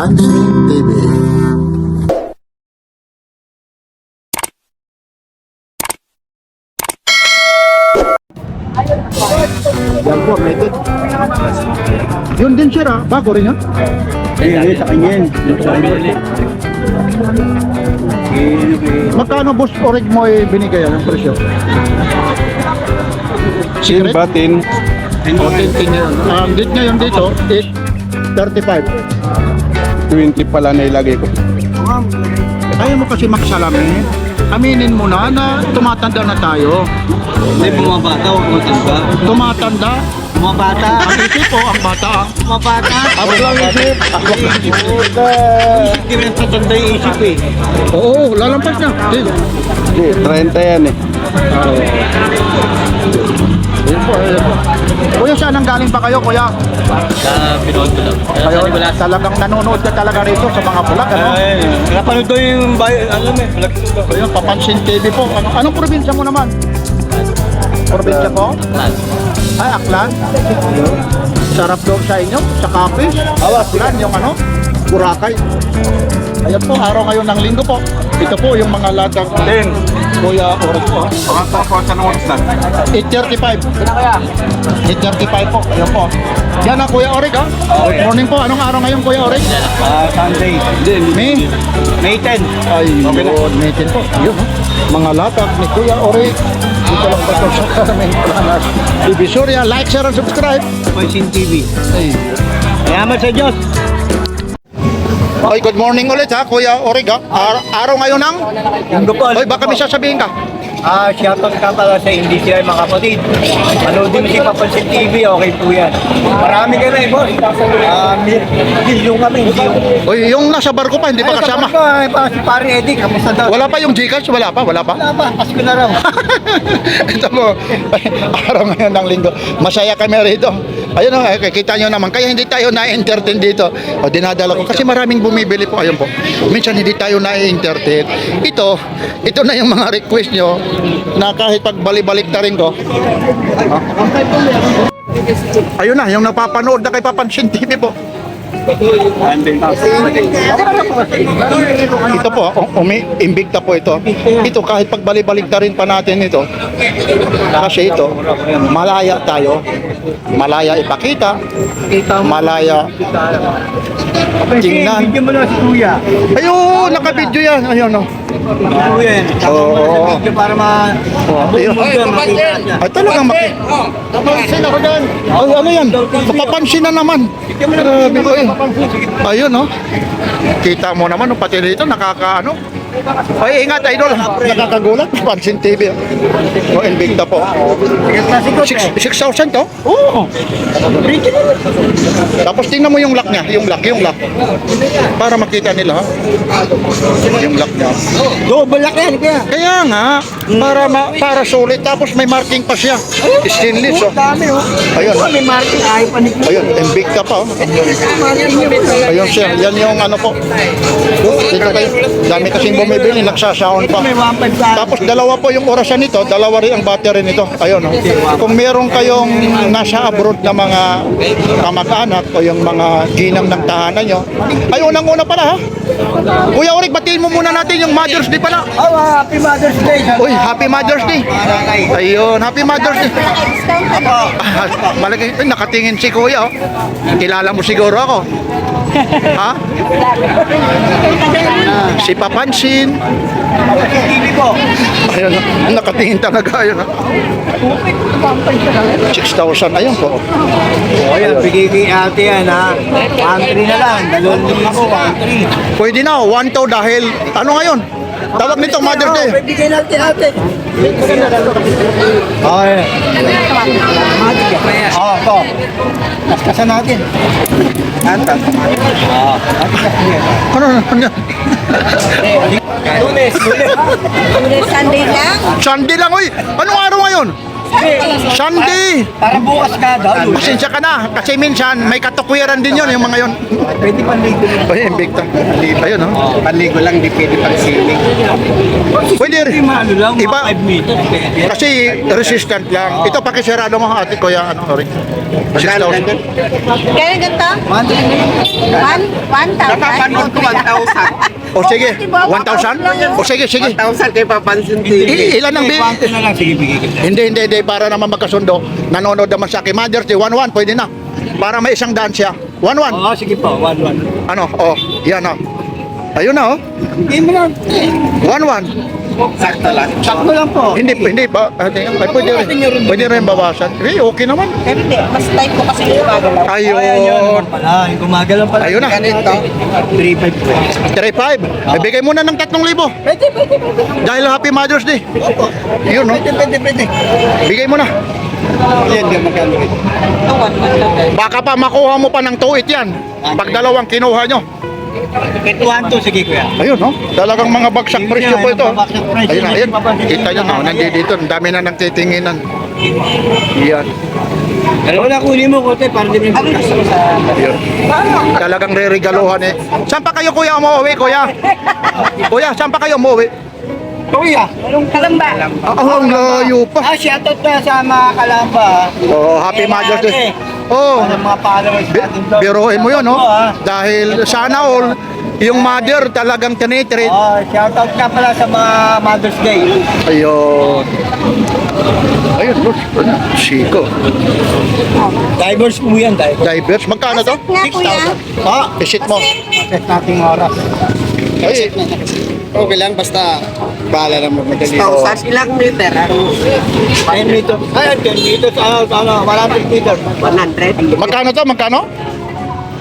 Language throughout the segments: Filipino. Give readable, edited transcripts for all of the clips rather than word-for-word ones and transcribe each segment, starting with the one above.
Papansin TV. Yan po, method. Yun din sir ha, bago rin ha? Sa kanya yan. Magkano boss orig mo binigay ang presyo? Sin batin. Ang date ngayon dito is 35. 20 pala na ilagay ko. Ayaw mo kasi maksalamin. Aminin mo na tumatanda na tayo. Hindi bumabata o matanda? Tumatanda. Bumabata? Ang isip po, ang bata. Bumabata? Abot lang isip. Hindi mo yung tatanda yung isip eh. Oo, lalampas na. Din. 30 yan eh. Ayun po, ayun po. Kuya, saan ang galing pa kayo, kuya? Sa Pinoy ko lang. Kayo, talagang nanonood ka talaga rito sa mga vlog, ano? Napanood ko yung bayan, alam mo eh. Ayun, Papansin TV po. Anong probinsya mo naman? Probinsya po? Ay, Aklan. Sarap doon sa inyo, sa Capiz. Aklan, yung ano, Boracay. Ayan po, araw ngayon ng linggo po. Ito po yung mga latag din. Kuya Orig po. Pangatang po sa nung oras na. 8:35. 8:35 po. Ayan po. Yan ang Kuya Orig ha. Good morning po. Anong araw ngayon Kuya Orig? Sunday. May? May 10. Ay, yun. May 10 po. Yun ha. Mga latag ni Kuya Orig. Dito lang po ito sa Carmen Planas. Divisoria. Like, share, and subscribe. Pansin TV. Ay. Salamat sa Diyos. Oy, good morning ulit ha, Kuya Orig ha. Araw ngayon ng? Linggo po. Oy, baka may sasabihin ka. Shoutout ka pala sa hindi sila mga kapatid. Manood din si Papansin TV, okay po yan. Marami ka na eh, boss. Milyon kami, hindi yung... Oy, yung nasa barko pa, hindi pa kasama. Si Pare Eddie, kamusta daw? Wala pa yung Gcash? Wala pa? Wala pa, Pasko na raw. Ito po, araw ngayon ng linggo. Masaya kami rito. Ayun o, kita nyo naman. Kaya hindi tayo na-entertain dito. O, dinadala ko. Kasi maraming bumibili po. Ayun po. Minsan hindi tayo na-entertain. Ito na yung mga request nyo na kahit pag balik ta rin ko. Ayun na, yung napapanood na kay Papansin TV po. Ito po, Invicta po ito. Ito kahit pag balik ta rin pa natin ito. Kasi ito, malaya tayo. Malaya ipakita. Malaya tingnan. Bigyan mo na si Kuya. Ayun, nakabidyo yan. Ayun o. Kuya yan. Oo. Para Ayun. Ay, talagang Papansin ako dyan. Ay, ano yan? Mapapansin na naman. Grabe ko eh. Ayun no. Kita mo naman, pati rito nakakaano. Ay, ingat idol. Nakakagulat. Papansin TV. O, Invicta po. 6,000 to? Oo. Tapos tingnan mo yung lock niya. Yung lock. Para makita nila. Yung lock niya. Double lock yan, Kuya. Kaya nga, para sulit. Tapos may marking pa siya. Stainless. Oh. Dami oh. Ayun. May marking ayaw pa ni Kuya. Ayun, Invicta pa. Oh. Ayun siya. Yan yung ano po. Dito kayo. Dami kasing bumibili. Nagsasound pa. May 1.5 sa Tapos dalawa po yung orasan nito, dalawa rin ang battery nito. Ayun, no? Kung meron kayong nasa abroad na mga kamag-anak o yung mga ginang ng tahanan nyo, ay unang-una pala ha. Kuya Orig, batiin mo muna natin yung Mother's Day pala. Oh, Happy Mother's Day. Uy, Happy Mother's Day. Ayun, Happy Mother's Day. Malagay, nakatingin si Kuya. Oh. Kilala mo siguro ako. Ha? Si Papansin. TV po. Ayun, nakatingin talaga. Ayun, 6,000. Ayun po. O yan, bigay kay ate yan ha. 1.3 na lang. 2,000, 1.3. Pwede na, 1 to dahil ano ngayon? Tawag nito Mother's Day. Bigay natin ate. Oh, yan. Oh, ito. Kaskasan natin. Antas. Ano? Lunes. Sunday lang. Sunday lang, uy. Anong araw ngayon? Sunday! Para bukas ka daw. Pasensya ka na, kasi minsan may katukwiran din yun, yung mga yun. Pwede panligo. Ay, Invicta. Hindi pa yun, no? Panligo lang, di pwede pang swimming. Pwede rin. Ano lang, Iba, 5 meters. Pwede. kasi resistant lang. Ito, pakisirado mo ate ko yan, ano, sorry. 6,000. Kaya ganito? 1,000? Napapanood ko 1,000. O sige, 1,000? O sige, sige. 1,000 kayo papansin TV. Ilan ang Sige, kwanto na lang. Sige, bigay kita. Hindi, para naman magkasundo. Nanonood naman sa akin. Mother's Day, 1-1, pwede na. Para may isang daan siya. 1-1. Oo, sige po. 1-1. Ano, yan o. Ayun na, oh. Game mo lang. 1-1. Sakto lang. Sakto lang po. Hindi ba? Ay, pwede rin bawasan. Eh, okay naman. Pero hindi, mas type ko kasi yung gagalaw. Ayan, yun Ayun. naman pala. Yung gumagalaw pala. Ayun na. Ganito. 3-5 po. 3-5. Bigay mo na ng 3,000. Pwede. Dahil Happy Mother's Day. Yun, no? Pwede. Bigay mo na. Yan, di magkano ito. Ito, 1,000 lang. Baka pa makuha mo pa ng tuit yan. Pag dalawang kinuha nyo. 1-2, sige kuya. Ayun, no? Talagang mga bagsak Yun presyo nga, po ito. yung bagsak presyo. Ayun, ayun. Mapapansin Kita nyo, no? Nandito dito. Ang dami na ng titinginan. Yan. Dalawa na kunin mo, kote, para di mo sa... Yun. Talagang re-regaluhan eh. Saan pa kayo kuya umuwi, kuya? Kuya, saan pa kayo umuwi? Kuya, Kalamba. Ang layo pa. shoutout na sa mga kalamba. Oh, Happy Mother's Day. Oh, Para mga followers natin doon. biruin mo yun, no? Oo, ah. Dahil sana all, yung mother talagang tinitreat. Oh, shoutout ka pala sa mga Mother's Day. Ayun. Ayun, boss. Siko. Divers po yan, divers. Divers. Magkano to? Nga, kuya. Ah, isit mo. Set nating oras. Ay, Okay lang, basta bahala na magmadali. 1,000. Ilang meter? 10 meters. Ay, 10 meters. Ano, 100 meters. 100. magkano to? Magkano?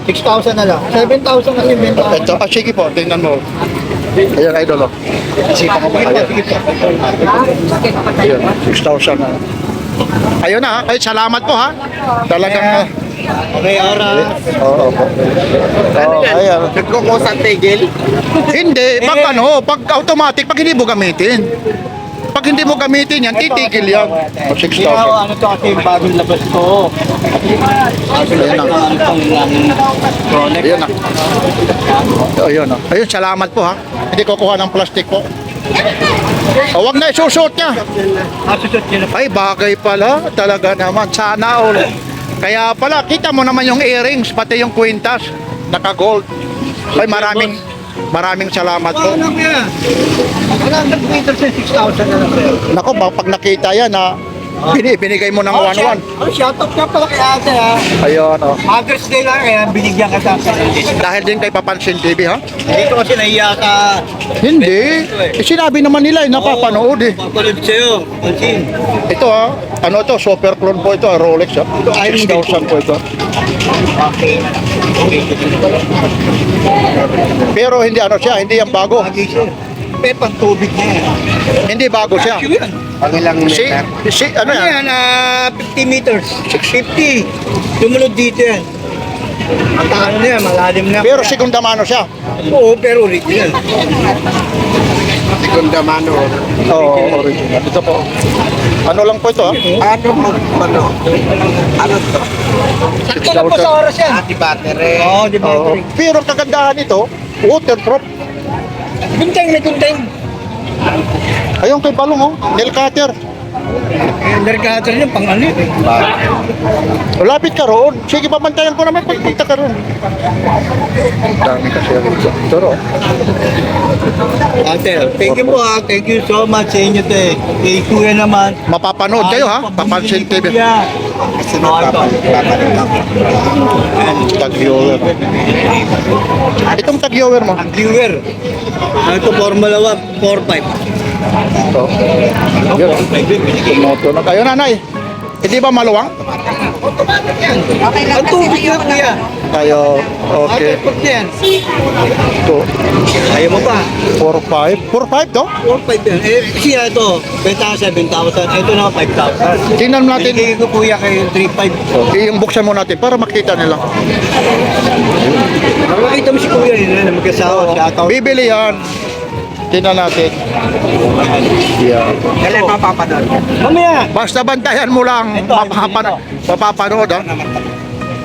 6,000 na lang. 7,000 kasi benta. Ito, sige po, tingnan mo. Ayan, idol, oh. Isipan mo ba? Ayan, 6,000 na. Ayun na, ay salamat po ha. Talagang, Okay, oras. oo po. Oh, ayan. Nagkukusang tigil. Hindi, pag ano, pag automatic, pag hindi mo gamitin. Pag hindi mo gamitin yan, titigil yan. O, 6,000. Ano to kasi yung bagong labas ko. Ayan na. Ayan na. Ayun na. Ayun, salamat po ha. Hindi ko kuha ng plastic po. O, wag na isusot niya. Asusot nyo na. Ay, bagay pala. Talaga naman. Sana all. Kaya pala, kita mo naman yung earrings, pati yung kwintas. Naka-gold. Ay, maraming salamat po. Ano kaya? 100 meters and 6,000 na lang sir. Nako, pag nakita yan na binigay mo ng 1-1. Shoutout ka pala kay ate ha. Ayun, o. Mother's Day lang kaya binigyan ka sa akin. Dahil din kay Papansin TV, ha? Dito kasi nahiya ka. Hindi. Sinabi naman nila, napapanood eh. Papanood sa'yo. Pansin. Ito ha, ano ito, super clone po ito, Rolex ha. 6,000 po ito. Okay. Pero hindi ano siya, hindi yan bago. Lagi siya. Pepang tubig na yan. Hindi bago siya. Issue yan. Ang ilang Si, meter. ano Ano yan? yan? 50 meters. 650. Tumunod dito yan. Ang ano na yan, malalim na. Pero segunda mano siya. Oo, pero original. Segunda mano. Oo, original. Ito po. Ano lang po ito ha? Ano mo? Ano to? Sakto na po sa oras yan. Ati battery. Oo, di ba? Oo. Pero kagandahan nito, waterproof. Gunteng na gunteng. Ayun kay Balong oh, nail cutter. Mercator yun, pang ano yun. Lapit ka roon. Sige, pamantayan ko naman pagpunta ka roon. Dami kasi ako dito. Ito roon. Ate, thank you po ha. Thank you so much sa inyo te. Kay Kuya naman. Mapapanood kayo ha, Papansin TV. Kasi papanood ako. Tag-viewer. Itong tag-viewer mo. Ang viewer. Ano ito, Formula 1, 4-5. Ito. Yun. Tumoto na kayo nanay. Hindi ba maluwang? Okay lang Ang kasi tubig ayaw na ko kuya. Tayo, okay. Ate, pag yan. Ito, Ayaw mo pa. 4-5. 4-5 to? 4-5 yan. Eh, siya ito. Benta 7,000. Ito na 5,000. Tingnan natin. Binigay ko kuya kay 3,500. Okay, yung buksan mo natin para makita nila. Nakakita mo si kuya yun na mag-asawa. Shoutout. Bibili yan. Tingnan natin. Yeah. Kailan mapapanood? Mamaya. Basta bantayan mo lang, mapapanood ha.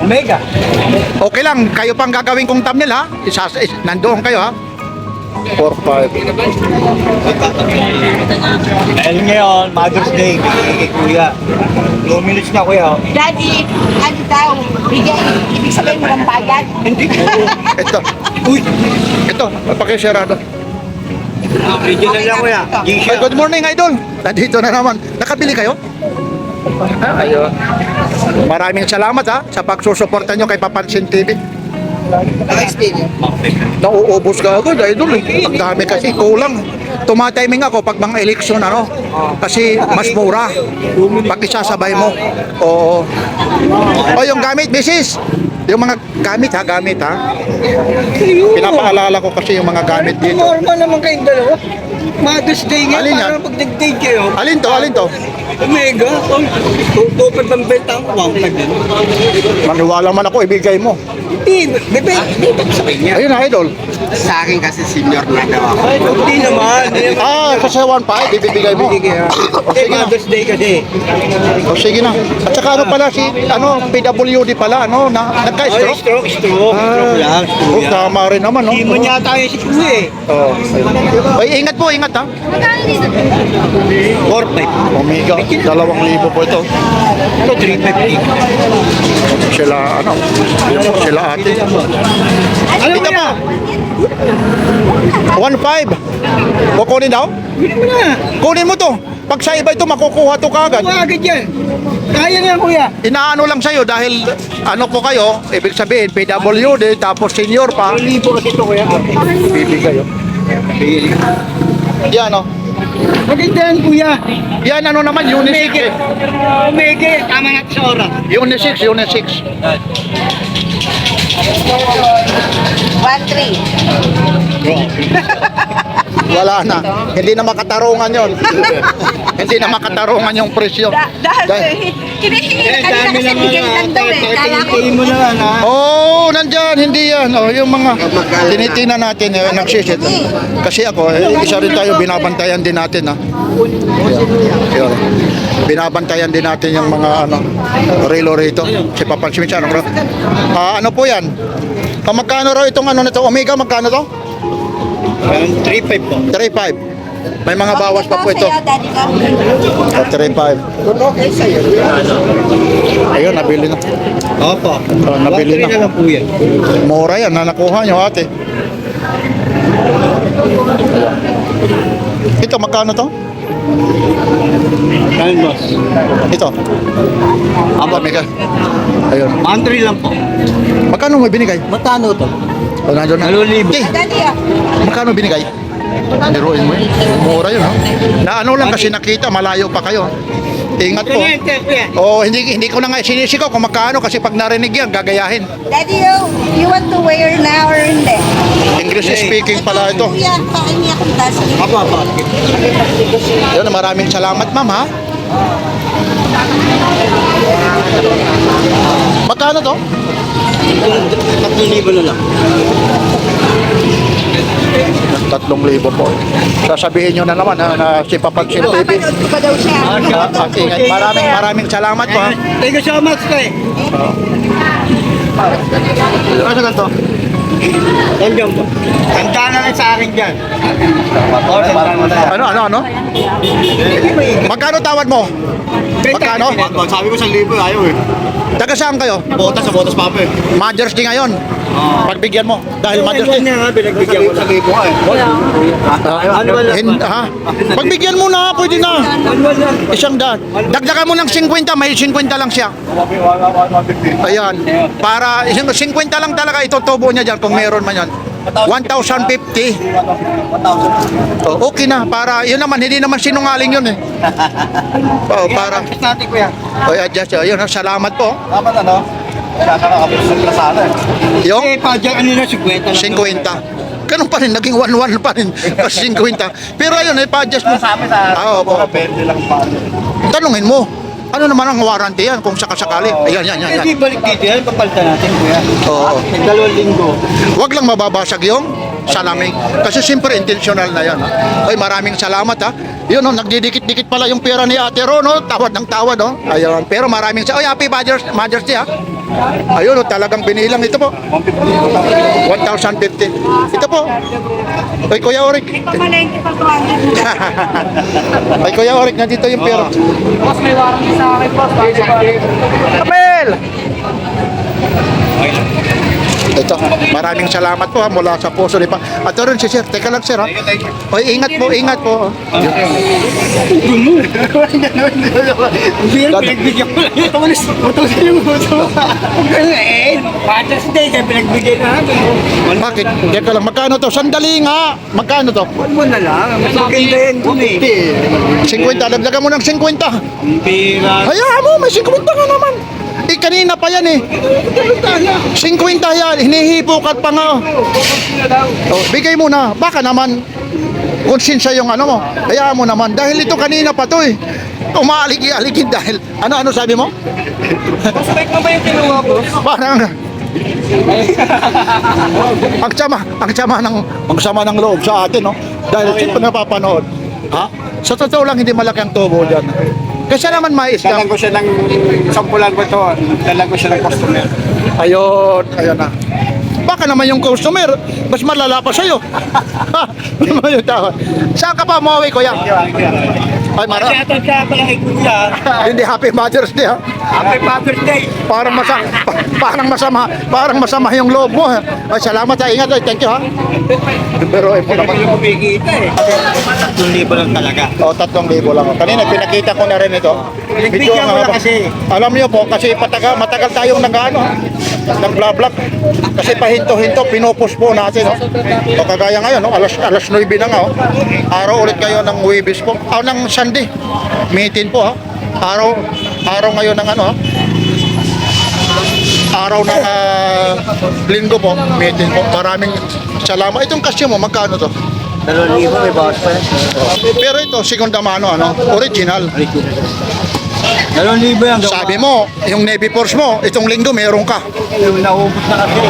Omega. Okay lang, kayo pang gagawin kong thumbnail ha. Nandoon kayo ha. 4-5. Dahil ngayon, Mother's Day, kay Kuya. 2 minutes na, Kuya. Daddy, ano daw? Ibig sabihin mo ng bayad? Hindi po. Ito, Uy, ito, pakisirado. original lang, Kuya. Ay, G-Shock. good morning, idol. Nandito na naman. Nakabili kayo? Ayun. Maraming salamat ha sa pagsusuporta nyo kay Papansin TV. Nauubos ka agad, idol. Ang dami kasi, kulang. Tumatiming ako pag mga eleksyon, ano? Kasi mas mura. Pag isasabay mo. Oo. O, yung gamit, misis. Yung mga gamit ha. Pinapaalala ko kasi yung mga gamit dito. Normal naman kayong dalawa. Mother's Day ngayon, Alin yan? parang pag nag-date kayo. Alin to? Omega, tupad ng benta ang kuwang din. Maniwala man ako, ibigay mo. Hindi, bebe, sa kanya. Ayun na, idol. Sa akin kasi senior na daw ako. Hindi naman. Kasi 1.5, ibibigay mo. Hindi, Mother's Day kasi. O sige na. At saka ano pala si PWD pala nagka-stroke. Stroke lang. Oh, tama rin naman no. Hindi mo niya tayo si Kuya eh. Oh. Ay, ingat ha. 4-5. Omega, 2,000 po ito. Ito, 350. Sila ate. Alam mo Ito na. pa. 1.5. Kukunin daw? Bili mo na. Kunin mo to. Pag sa iba ito, makukuha to kagad. Kuha agad yan. Kaya nga, Kuya. Inaano lang sa'yo dahil ano po kayo, ibig sabihin, PWD, tapos senior pa. Libo kasi ito, Kuya. Bibigay oh. Yan oh. Maganda yan, Kuya. Yan ano naman, unisex eh. Omega, tama nga sa oras. Unisex. 1-3. Wala na. Hindi na makatarungan yon. Hindi na makatarungan yung presyo. Dahil hinihingi na kanina kasi bigay lang daw eh. Kala ko, Tingin mo na lang, ha? Oh, nandyan, hindi yan. Oh, yung mga tinitingnan natin, nagsisit. Kasi ako, isa rin tayo, binabantayan din natin, ha. Yun. Binabantayan din natin yung mga, relo rito. Si Papansin siya, ano po yan? Magkano raw itong na to? Omega, magkano to? 3-5 po. 3.5. May mga bawas pa po ito. Daddy ka. 3.5. Ayun, nabili na. Opo. Nabili na. na lang po yan. Mura yan, na nakuha nyo ate. Ito, magkano to? Kain, boss. Ito. Aba, mega. Ayun. 1-3 lang po. Magkano mo binigay? Matano to? O, nandun na. 2,000. Eh, Daddy ah. magkano binigay? Niruin mo yun. Mura yun, ha? Na ano lang kasi nakita, malayo pa kayo. Ingat po. Oh, hindi ko na nga sinisigaw kung magkano kasi pag narinig yan, gagayahin. Daddy, you want to wear now or hindi? English speaking pala ito. Kuya, kaan niya kung taas. Apa. Yun, maraming salamat, ma'am, ha? Magkano to? 3,000 na lang. 3,000 po. Sasabihin nyo na naman na si Papansin TV. Papanood ko pa daw siya. At ingat. Maraming salamat po, ha? Thank you so much, Tay. Ano sa ganito? Nandiyan po. Tanda na lang sa akin dyan. Ano? Magkano tawad mo? Magkano? Sabi ko 1,000 ayaw eh. Taga saan kayo? Botas pa eh. Mother's Day ngayon. Pagbigyan mo. Dahil Mother's Day. niya nga, binagbigyan ko. 1,000 nga eh. Ha? Pagbigyan mo na, pwede na. Isang daan. Dagdagan mo ng 50, may 50 lang siya. Ayan. Para 50 lang talaga itutubo niya dyan kung meron man yan. 1,050. Oh, okay na. Para, yun naman, hindi naman sinungaling yun eh. Oh, para, Natin, Kuya. adjust. Ayun, salamat po. Dapat kakakapos sa krasana eh. Yung Pa dyan kanina, 50 lang. 50. Ganun pa rin, naging 1-1 pa rin. 50. Pero ayun, pa-adjust mo. Sa amin sa Opo. 20 lang pa. Tanungin mo, ano naman ang warranty yan kung sakasakali? Ayan. Hindi balik dito yan, papalitan natin, Kuya. Oo. 2 linggo. Huwag lang mababasag yung salamin. Kasi siyempre, intentional na yan. Ha? Ay, maraming salamat ha. Yun, no, nagdidikit-dikit pala yung pera ni Ate Ro, no? Tawad ng tawad, no? Ayun, pero maraming sa... Oy, happy Mother's Day, ha? Ayun, no, talagang binilang. Ito po. 1,050. Ito po. Ay, Kuya Orik. Pamalengke pa 200. Ay, Kuya Orik, nandito yung pera. Boss, may warranty sa akin, boss. Kapel! Ito, maraming salamat po ha, mula sa puso ni pa. At rin si Sir, teka lang Sir ha. Oy, ingat po, ingat po. Pinagbigyan ko lang. Utusin yung uso. Father's Day, kaya pinagbigyan na natin. Bakit? Teka lang, magkano to? Sandali nga. Magkano to? Huwag mo na lang. Mas maganda yan dun eh. 50, dagdagan mo ng 50. Pira. Hayaan mo, may 50 ka naman. Eh, kanina pa yan eh. 50 yan, hinihipukat pa nga. Oh, bigay mo na. Baka naman, konsensya yung ano mo. Hayaan mo naman. Dahil ito kanina pa to eh. Umaaligi-aligin dahil. Ano sabi mo? Spike mo ba yung kinuha, boss? Parang ang sama ng loob sa atin, no? Dahil siyempre napapanood. Ha? Sa totoo lang, hindi malaki ang tubo dyan. Kasi naman mais Dalang ko siya ng sampulan ko ito. Dalang ko siya ng customer. Ayun, ayun na. Baka naman yung customer, mas malala pa sa'yo. Ano yung tawag? Saan ka pa umuwi, kuya? Ay, Shoutout ka pala kay Kuya. Hindi, Happy Mother's Day, ha? Happy Father's Day. Parang masama yung loob mo, ha? Ay, salamat, ha? Ingat, thank you, ha? Pero, mo naman. Hindi ko kumikita eh. 3,000 lang talaga. O, 3,000 lang. Kanina, pinakita ko na rin ito. Pinagbigyan mo lang kasi. Alam niyo po, kasi matagal tayong nag-vlog. Kasi pahinto-hinto, pinopos po natin. No? So, kagaya ngayon, no? alas 9 na nga. Oh. Araw ulit kayo ng Webis po. Ng Sunday. Meeting po, ha? Araw ngayon ng ano, ha? Araw ng linggo po. Meeting po. Maraming salamat. Itong kasya mo, magkano to? 2,000 may bawas pa yan. Pero ito, segunda mano, original. 2,000 yan. Sabi mo, yung Navy Force mo, itong linggo meron ka. Yung naubos na kasi.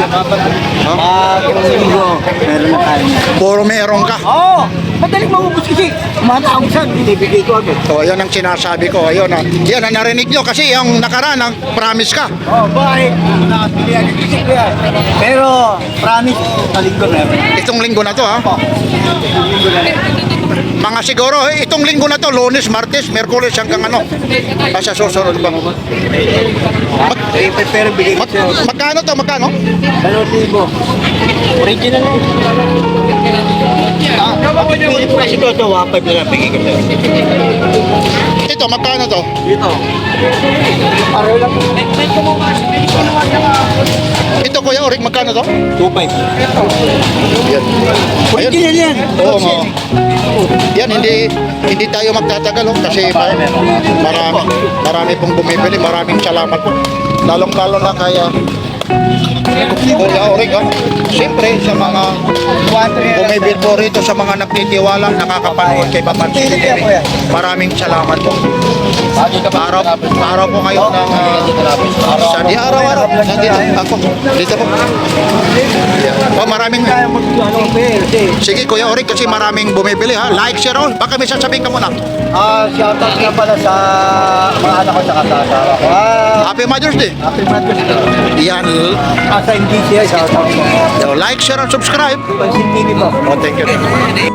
Yung linggo, meron na tayo. Puro meron ka. Oo! Madaling maubos kasi. Umatawag siya, binibigay ko agad. So, ayun ang sinasabi ko. Ayun, yan ang narinig nyo kasi yung nakaraan, ang promise ka. Oo, bakit? Nakapilihan yung isip ko yan. Pero, promise, sa linggo meron. Itong linggo na to, ha? Linggo na rin. Mga siguro, itong linggo na to, Lunes, Martes, Merkulis, hanggang ano. Sa susunod pa. Pero bigay ko siya. Magkano to, magkano? 2,000. Original na. Pili ko kasi ito, 1,500 na lang bigay ko siya. Ito, magkano to? Dito. Paro lang. Ito, Kuya Orik, magkano to? 2,500. Yan. Ayun. Original yan. Oo, nga. Yan, hindi tayo magtatagal kasi marami pong bumibili. Maraming salamat po. Lalong-lalo na kaya Kuya Orig, siyempre sa mga bumibili po rito, sa mga nagtitiwala, nakakapanood kay Papansin TV. Maraming salamat po. Araw po ngayon ng Sunday, araw-araw. Nandito ako. Dito po. Oh, maraming. Sige Kuya Orig, kasi maraming bumibili ha. Like, share, baka may sasabihin ka muna. Shoutout nga pala sa mga anak ko sa asawa ko. Happy Mother's Day. Happy Mother's Day. Yan. Sa NDCI, shoutout ko. Like, share, and subscribe. Pansin TV po. Oh, thank you.